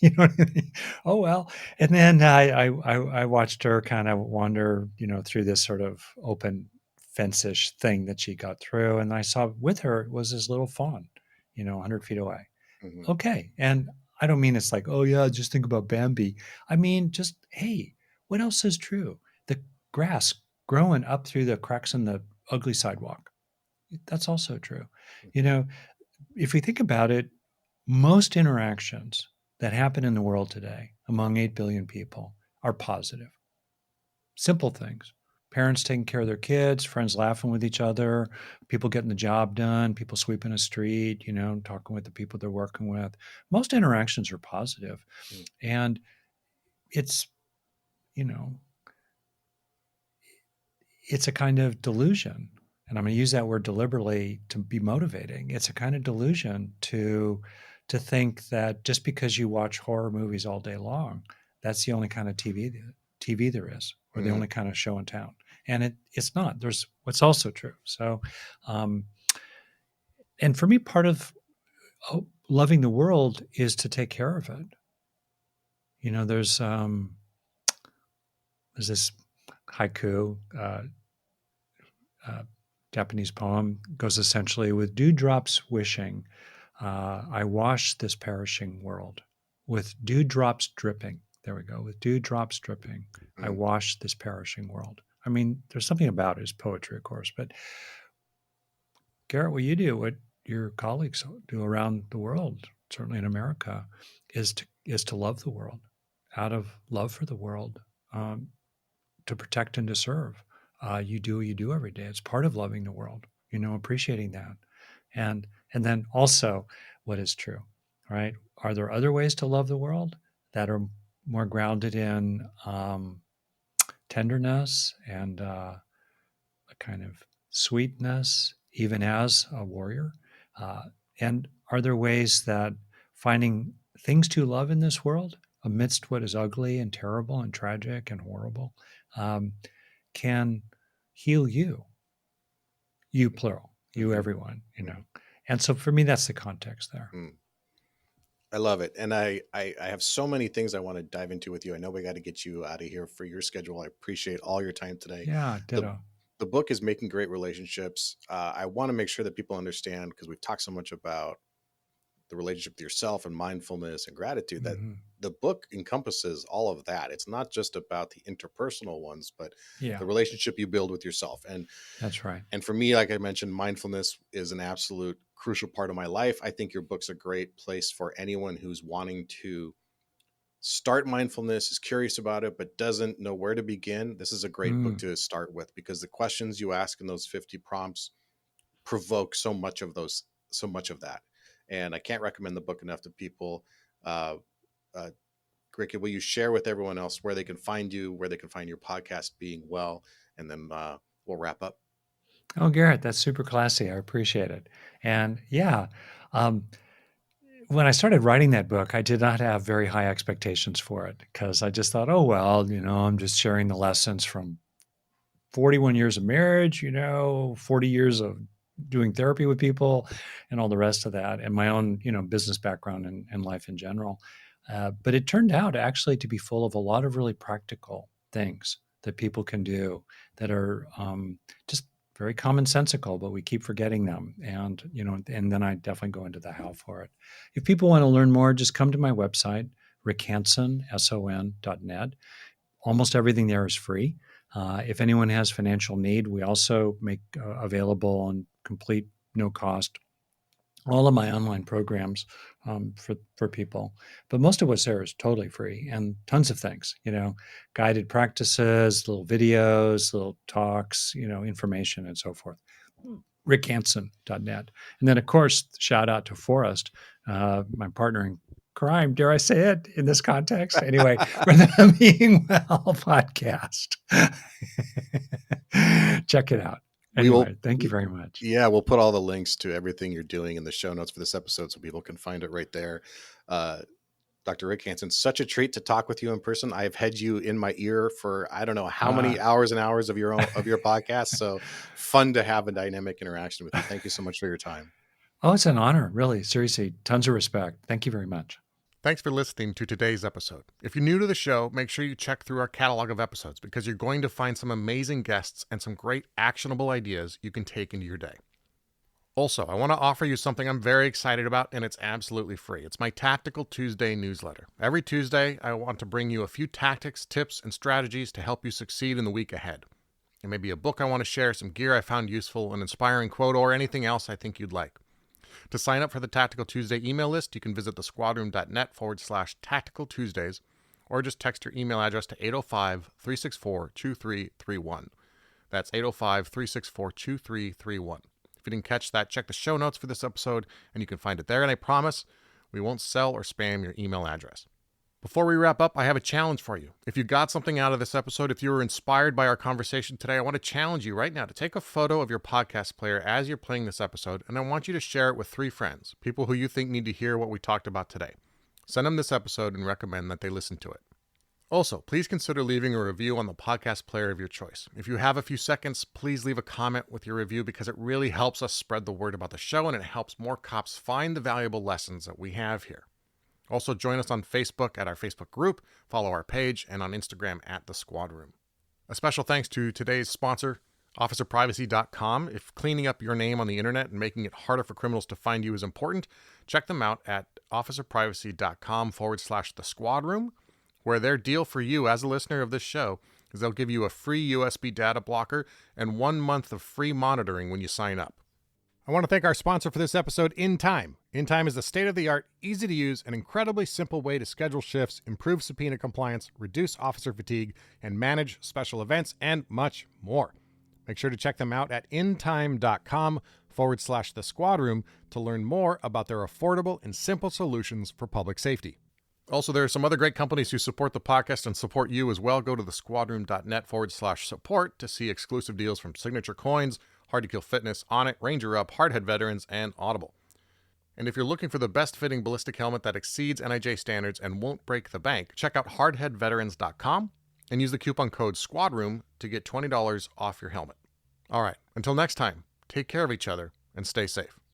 you know what I mean? Oh, well. And then I watched her kind of wander, through this sort of open fence-ish thing that she got through. And I saw with her was this little fawn, 100 feet away. Mm-hmm. Okay. And I don't mean it's like, oh, yeah, just think about Bambi. I mean, just, hey, what else is true? The grass growing up through the cracks in the ugly sidewalk. That's also true. If we think about it, most interactions that happen in the world today among 8 billion people are positive. Simple things. Parents taking care of their kids, friends laughing with each other, people getting the job done, people sweeping a street, talking with the people they're working with. Most interactions are positive. Mm. And it's, you know, it's a kind of delusion. And I'm going to use that word deliberately to be motivating. It's a kind of delusion to think that just because you watch horror movies all day long, that's the only kind of TV there is, or the Mm-hmm. only kind of show in town. And it's not. There's what's also true. So, and for me, part of loving the world is to take care of it. There's this haiku. Japanese poem goes essentially with dewdrops wishing, I wash this perishing world. With dewdrops dripping, there we go, with dewdrops dripping, I Mm-hmm. wash this perishing world. I mean, there's something about it, it's poetry, of course, but Garrett, what you do, what your colleagues do around the world, certainly in America, is to love the world, out of love for the world, to protect and to serve. You do what you do every day. It's part of loving the world, appreciating that. And then also what is true, right? Are there other ways to love the world that are more grounded in tenderness and a kind of sweetness, even as a warrior? And are there ways that finding things to love in this world amidst what is ugly and terrible and tragic and horrible can heal you plural, you Mm-hmm. everyone, And so for me, that's the context there. Mm. I love it. And I have so many things I want to dive into with you. I know we got to get you out of here for your schedule. I appreciate all your time today. Yeah, The ditto. the book is Making Great Relationships. I want to make sure that people understand, because we've talked so much about the relationship with yourself and mindfulness and gratitude, that Mm-hmm. the book encompasses all of that. It's not just about the interpersonal ones, but Yeah, the relationship you build with yourself. that's right. And for me, like I mentioned, mindfulness is an absolute crucial part of my life. I think your book's a great place for anyone who's wanting to start mindfulness, is curious about it, but doesn't know where to begin. This is a great book Mm. to start with, because the questions you ask in those 50 prompts provoke so much of that. And I can't recommend the book enough to people. Uh, uh, Ricky, will you share with everyone else where they can find you, where they can find your podcast, Being Well, and then we'll wrap up. Oh, Garrett, that's super classy. I appreciate it. And yeah, um, when I started writing that book, I did not have very high expectations for it because I just thought, oh, well, I'm just sharing the lessons from 41 years of marriage, 40 years of doing therapy with people and all the rest of that, and my own, business background and life in general. But it turned out actually to be full of a lot of really practical things that people can do that are just very commonsensical, but we keep forgetting them. And then I definitely go into the how for it. If people want to learn more, just come to my website, rickhanson.net. Almost everything there is free. If anyone has financial need, we also make available on complete no cost all of my online programs for people. But most of what's there is totally free, and tons of things, guided practices, little videos, little talks, information and so forth. rickhanson.net. And then, of course, shout out to Forrest, my partner in crime, dare I say it in this context? Anyway, for the Being Well podcast. Check it out. Anyway, thank you very much. Yeah, we'll put all the links to everything you're doing in the show notes for this episode so people can find it right there. Dr. Rick Hanson, such a treat to talk with you in person. I've had you in my ear for I don't know how many hours and hours of your podcast. So fun to have a dynamic interaction with you. Thank you so much for your time. Oh, it's an honor, really. Seriously, tons of respect. Thank you very much. Thanks for listening to today's episode. If you're new to the show, make sure you check through our catalog of episodes because you're going to find some amazing guests and some great actionable ideas you can take into your day. Also, I want to offer you something I'm very excited about, and it's absolutely free. It's my Tactical Tuesday newsletter. Every Tuesday, I want to bring you a few tactics, tips, and strategies to help you succeed in the week ahead. It may be a book I want to share, some gear I found useful, an inspiring quote, or anything else I think you'd like. To sign up for the Tactical Tuesday email list, you can visit thesquadroom.net/Tactical Tuesdays, or just text your email address to 805-364-2331. That's 805-364-2331. If you didn't catch that, check the show notes for this episode, and you can find it there. And I promise we won't sell or spam your email address. Before we wrap up, I have a challenge for you. If you got something out of this episode, if you were inspired by our conversation today, I want to challenge you right now to take a photo of your podcast player as you're playing this episode, and I want you to share it with 3 friends, people who you think need to hear what we talked about today. Send them this episode and recommend that they listen to it. Also, please consider leaving a review on the podcast player of your choice. If you have a few seconds, please leave a comment with your review because it really helps us spread the word about the show and it helps more cops find the valuable lessons that we have here. Also, join us on Facebook at our Facebook group, follow our page, and on Instagram at The Squad Room. A special thanks to today's sponsor, OfficerPrivacy.com. If cleaning up your name on the internet and making it harder for criminals to find you is important, check them out at OfficerPrivacy.com/The Squad Room, where their deal for you as a listener of this show is they'll give you a free USB data blocker and 1 month of free monitoring when you sign up. I want to thank our sponsor for this episode, InTime. InTime is the state-of-the-art, easy-to-use, and incredibly simple way to schedule shifts, improve subpoena compliance, reduce officer fatigue, and manage special events, and much more. Make sure to check them out at intime.com/The Squad Room to learn more about their affordable and simple solutions for public safety. Also, there are some other great companies who support the podcast and support you as well. Go to thesquadroom.net/support to see exclusive deals from Signature Coins, Hard to Kill Fitness, Onnit, Ranger Up, Hardhead Veterans, and Audible. And if you're looking for the best-fitting ballistic helmet that exceeds NIJ standards and won't break the bank, check out hardheadveterans.com and use the coupon code SQUADROOM to get $20 off your helmet. All right, until next time, take care of each other and stay safe.